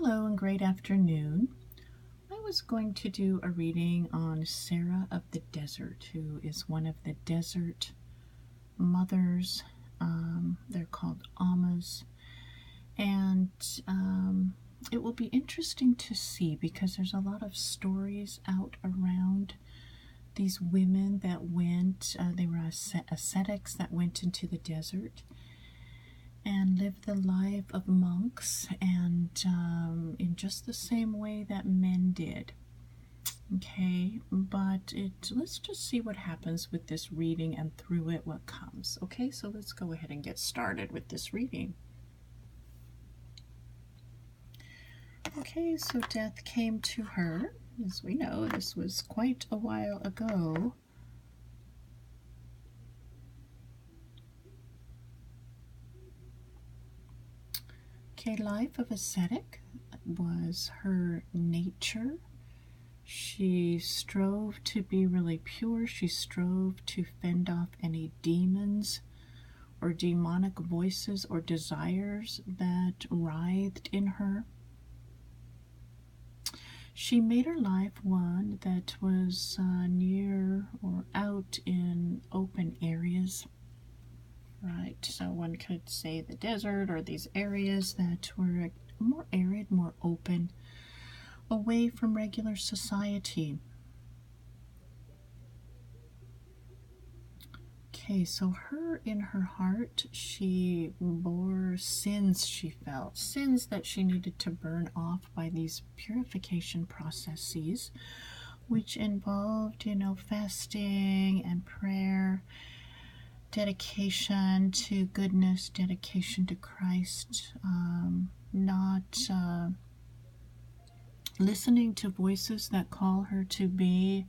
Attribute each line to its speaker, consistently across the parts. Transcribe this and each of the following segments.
Speaker 1: Hello and great afternoon. I was going to do a reading on Sarah of the Desert, who is one of the desert mothers. They're called Ammas. And it will be interesting to see because there's a lot of stories out around these women that went, they were ascetics that went into the desert and lived the life of monks, and in just the same way that men did. Okay, but let's just see what happens with this reading, and through it what comes. Okay, so let's go ahead and get started with this reading. Okay, so death came to her. As we know, this was quite a while ago. Okay, life of ascetic was her nature. She strove to be really pure. She strove to fend off any demons or demonic voices or desires that writhed in her. She made her life one that was near or out in open areas. Right, so one could say the desert or these areas that were more arid, more open, away from regular society. Okay, so her, in her heart, she bore sins she felt, sins that she needed to burn off by these purification processes, which involved, fasting and prayer, dedication to goodness, dedication to Christ, not listening to voices that call her to be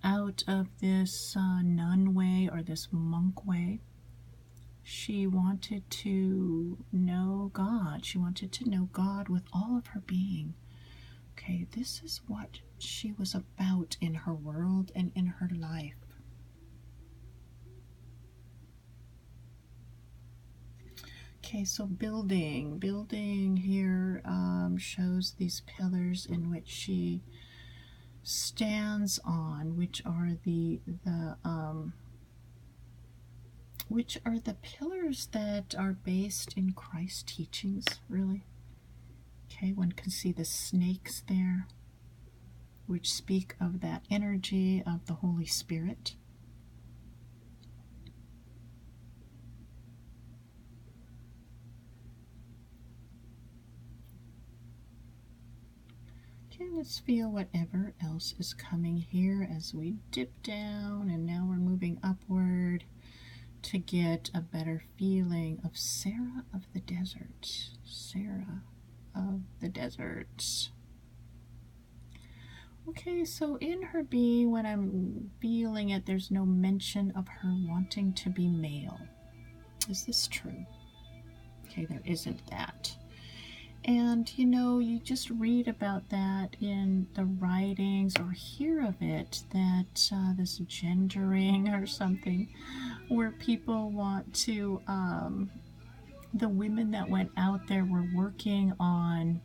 Speaker 1: out of this nun way or this monk way. She wanted to know God. She wanted to know God with all of her being. Okay, this is what she was about in her world and in her life. Okay, so building here shows these pillars in which she stands on, which are the pillars that are based in Christ's teachings, really. Okay, one can see the snakes there, which speak of that energy of the Holy Spirit. Okay, let's feel whatever else is coming here as we dip down, and now we're moving upward to get a better feeling of Sarah of the Desert. Sarah of the Desert. Okay, so in her being, when I'm feeling it, there's no mention of her wanting to be male. Is this true? Okay, there isn't that. And, you just read about that in the writings or hear of it, that this gendering or something, where people want to, the women that went out there were working on,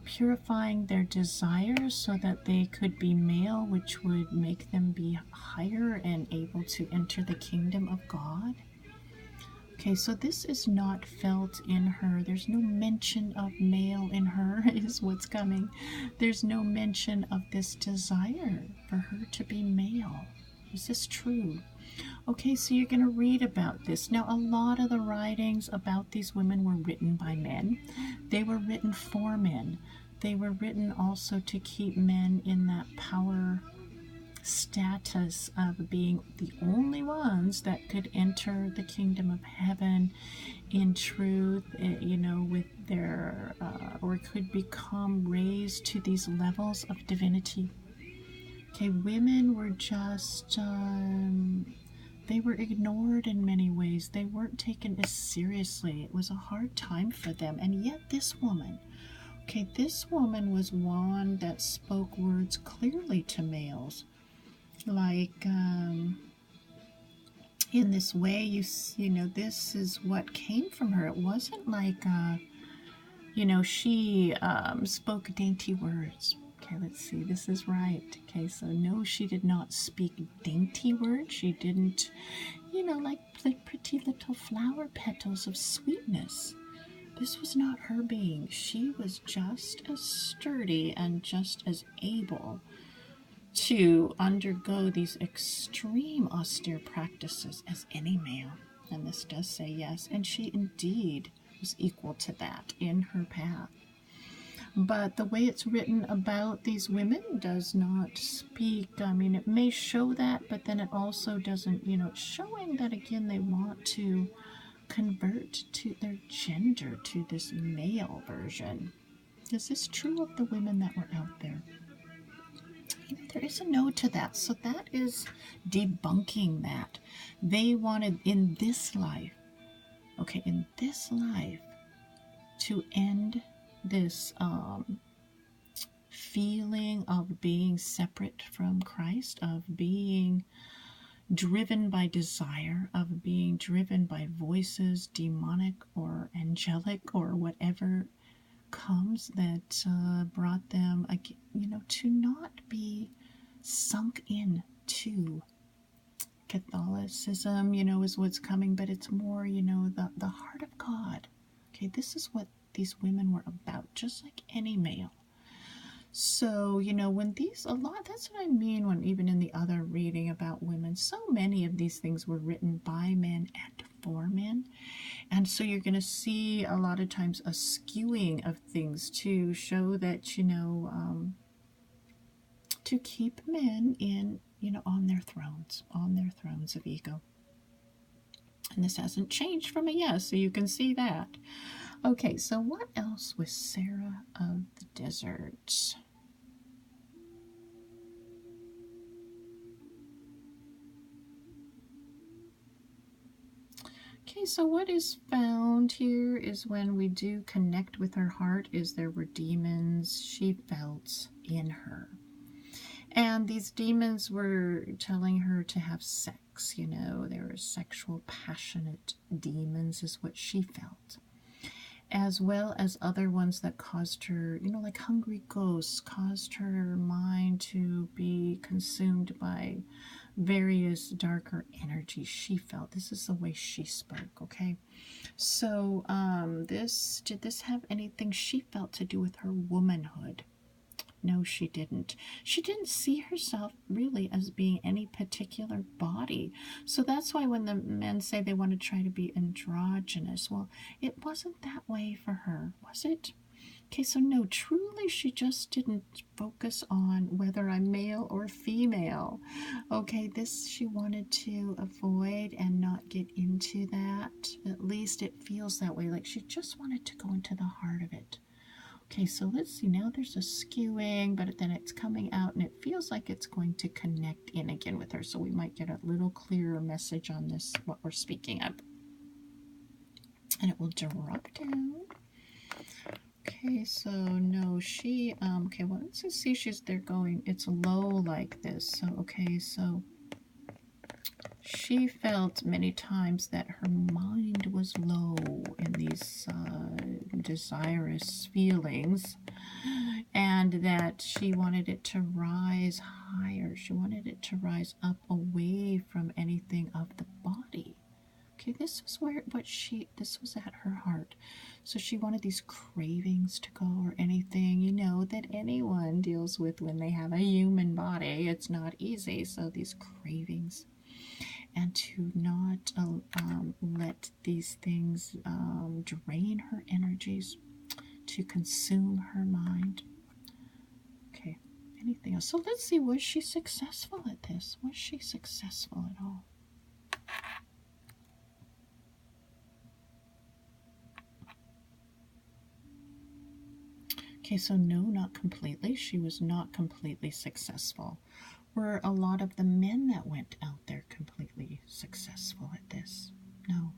Speaker 1: purifying their desires so that they could be male, which would make them be higher and able to enter the kingdom of God. Okay, so this is not felt in her. There's no mention of male in her, is what's coming. There's no mention of this desire for her to be male. Is this true? Okay, so you're going to read about this. Now, a lot of the writings about these women were written by men. They were written for men. They were written also to keep men in that power status of being the only ones that could enter the kingdom of heaven in truth, with their, or could become raised to these levels of divinity. Okay, women were just, they were ignored in many ways. They weren't taken as seriously. It was a hard time for them. And yet this woman, this woman was one that spoke words clearly to males. Like, in this way, you know, this is what came from her. It wasn't like, you know, she spoke dainty words. Okay, let's see, this is right. Okay, so no, she did not speak dainty words. She didn't, you know, like pretty little flower petals of sweetness. This was not her being. She was just as sturdy and just as able to undergo these extreme austere practices as any male. And this does say yes, and she indeed was equal to that in her path. But the way it's written about these women does not speak, I mean, it may show that, but then it also doesn't, you know, it's showing that again they want to convert to their gender, to this male version. Is this true of the women that were out there? You know, there is a no to that. So that is debunking that. They wanted in this life, okay, in this life, to end this feeling of being separate from Christ, of being driven by desire, of being driven by voices, demonic or angelic or whatever comes that brought them, you know, to not be sunk in to Catholicism, you know, is what's coming, but it's more, you know, the heart of God. Okay, this is what these women were about, just like any male. So, you know, when these, a lot, that's what I mean when even in the other reading about women, so many of these things were written by men and for men. And so you're going to see a lot of times a skewing of things to show that, you know, to keep men in, you know, on their thrones of ego. And this hasn't changed from a yes, so you can see that. Okay, so what else with Sarah of the Desert? Okay, so what is found here is when we do connect with her heart, is there were demons she felt in her. And these demons were telling her to have sex, you know, they were sexual, passionate demons is what she felt. As well as other ones that caused her, you know, like hungry ghosts, caused her mind to be consumed by various darker energies she felt. This is the way she spoke, okay? So, did this have anything she felt to do with her womanhood? No, she didn't. She didn't see herself really as being any particular body. So that's why when the men say they want to try to be androgynous, well, it wasn't that way for her, was it? Okay, so no, truly she just didn't focus on whether I'm male or female. Okay, this she wanted to avoid and not get into that. At least it feels that way, like she just wanted to go into the heart of it. Okay, so let's see, now there's a skewing, but then it's coming out and it feels like it's going to connect in again with her. So we might get a little clearer message on this, what we're speaking of. And it will drop down. Okay, so no, she, okay, well, let's just see, they're going, it's low like this. So, okay, so she felt many times that her mind was low in these desirous feelings, and that she wanted it to rise higher. She wanted it to rise up away from anything of the body. Okay, this was this was at her heart. So she wanted these cravings to go, or anything, you know, that anyone deals with when they have a human body. It's not easy. So these cravings, and to not let these things drain her energies, to consume her mind. Okay, anything else? So let's see, was she successful at this? Was she successful at all? Okay, so no, not completely. She was not completely successful. Were a lot of the men that went out there completely successful at this? No.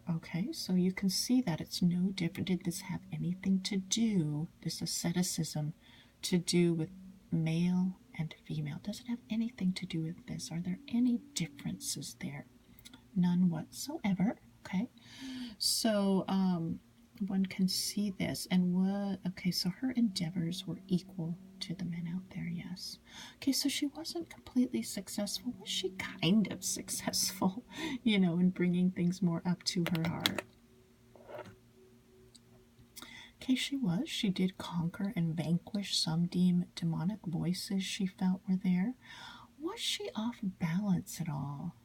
Speaker 1: Okay, so you can see that it's no different. Did this have anything to do, this asceticism, to do with male and female? Does it have anything to do with this? Are there any differences there? None whatsoever. Okay, so one can see this, and what? Okay, so her endeavors were equal to the men out there. Yes. Okay, so she wasn't completely successful. Was she kind of successful? In bringing things more up to her heart. Okay, she was. She did conquer and vanquish some demonic voices she felt were there. Was she off balance at all?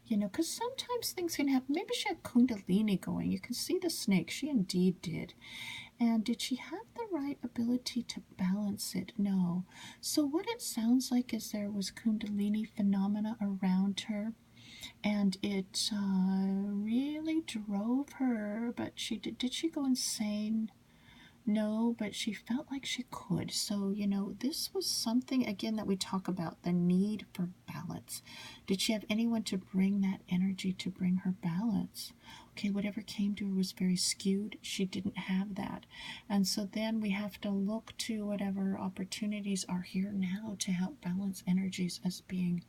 Speaker 1: Because sometimes things can happen. Maybe she had Kundalini going. You can see the snake. She indeed did. And did she have the right ability to balance it? No. So what it sounds like is there was Kundalini phenomena around her, and it really drove her. But did she go insane? No, but she felt like she could. So, this was something, again, that we talk about, the need for balance. Did she have anyone to bring that energy, to bring her balance? Okay, whatever came to her was very skewed. She didn't have that. And so then we have to look to whatever opportunities are here now to help balance energies as being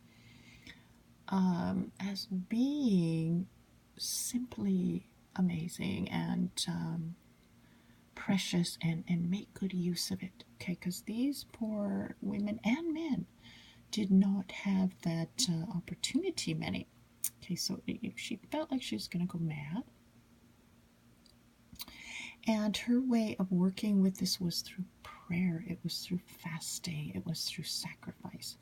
Speaker 1: simply amazing and precious, and make good use of it. Okay, because these poor women and men did not have that opportunity, many. Okay, so she felt like she was going to go mad. And her way of working with this was through prayer. It was through fasting. It was through sacrifice.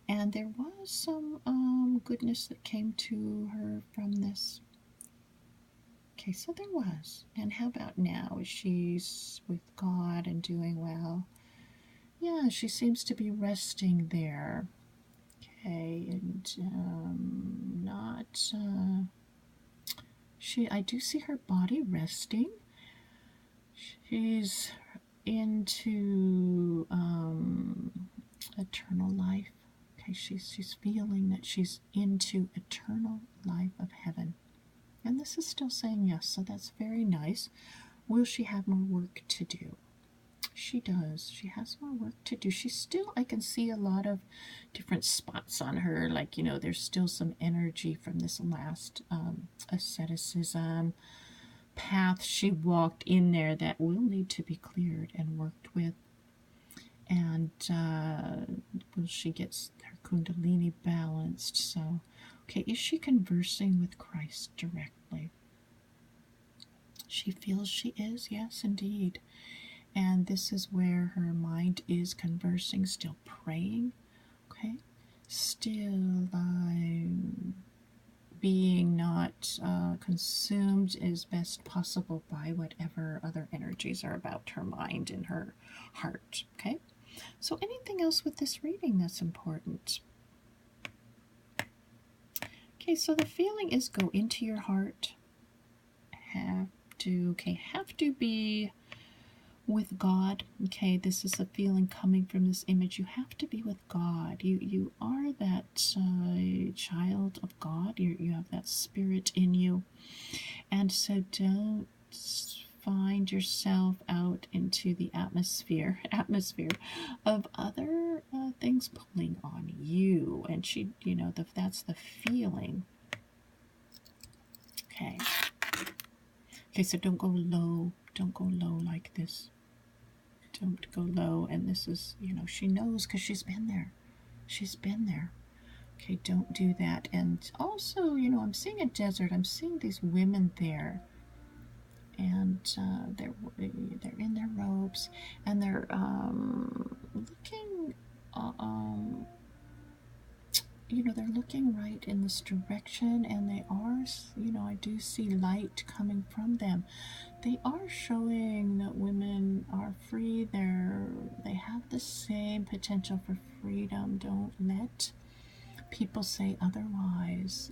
Speaker 1: And there was some goodness that came to her from this. Okay, so there was. And how about now? She's with God and doing well. Yeah, she seems to be resting there. Okay, and I do see her body resting. She's into eternal life. Okay, she's feeling that she's into eternal life of heaven. And this is still saying yes, so that's very nice. Will she have more work to do? She does. She has more work to do. She's still, I can see a lot of different spots on her. Like, there's still some energy from this last asceticism path she walked in there that will need to be cleared and worked with. And will she get her Kundalini balanced? So, okay, is she conversing with Christ directly? She feels she is, yes, indeed. And this is where her mind is conversing, still praying, okay? Still being not consumed as best possible by whatever other energies are about her mind and her heart, okay? So anything else with this reading that's important? Okay, so the feeling is go into your heart. Have to be with God. Okay, this is a feeling coming from this image. You have to be with God. You are that child of God. You have that spirit in you. And so don't find yourself out into the atmosphere of other things pulling on you. And that's the feeling. Okay. Okay, so don't go low. Don't go low like this. Don't go low. And this is, she knows because she's been there. She's been there. Okay, don't do that. And also, I'm seeing a desert. I'm seeing these women there. And they're in their robes. And they're looking... they're looking right in this direction, and they are, I do see light coming from them. They are showing that women are free. They have the same potential for freedom. Don't let people say otherwise.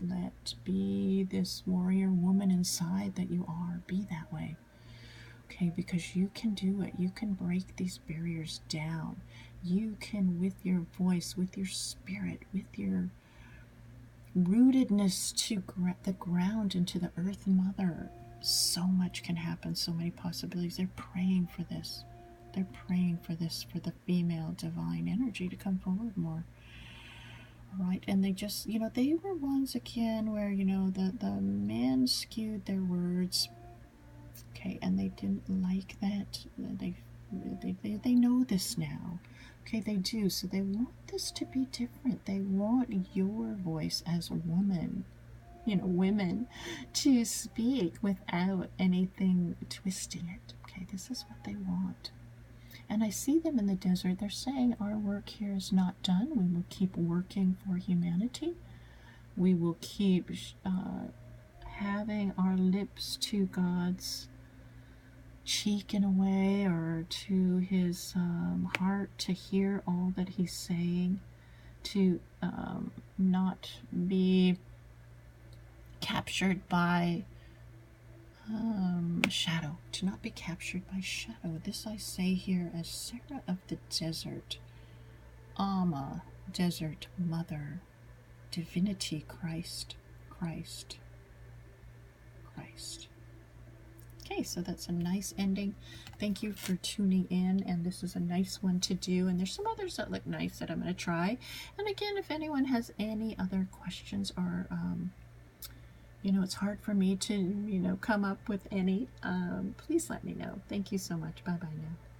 Speaker 1: Be this warrior woman inside that you are. Be that way. Okay, because you can do it. You can break these barriers down. You can, with your voice, with your spirit, with your rootedness to the ground and to the earth mother. So much can happen, so many possibilities. They're praying for this. They're praying for this, for the female divine energy to come forward more. Right, and they just, they were ones again where, the men skewed their words, okay, and they didn't like that. They know this now, okay, they do, so they want this to be different. They want your voice as a woman, women, to speak without anything twisting it, okay, this is what they want. And I see them in the desert. They're saying our work here is not done. We will keep working for humanity. We will keep having our lips to God's cheek in a way, or to his heart, to hear all that he's saying, to not be captured by shadow, to not be captured by shadow. This I say here as Sarah of the desert, Amma, desert mother, divinity, Christ, Christ, Christ. Okay, so that's a nice ending. Thank you for tuning in, and this is a nice one to do, and there's some others that look nice that I'm going to try. And again, if anyone has any other questions, or it's hard for me to, come up with any, please let me know. Thank you so much. Bye-bye now.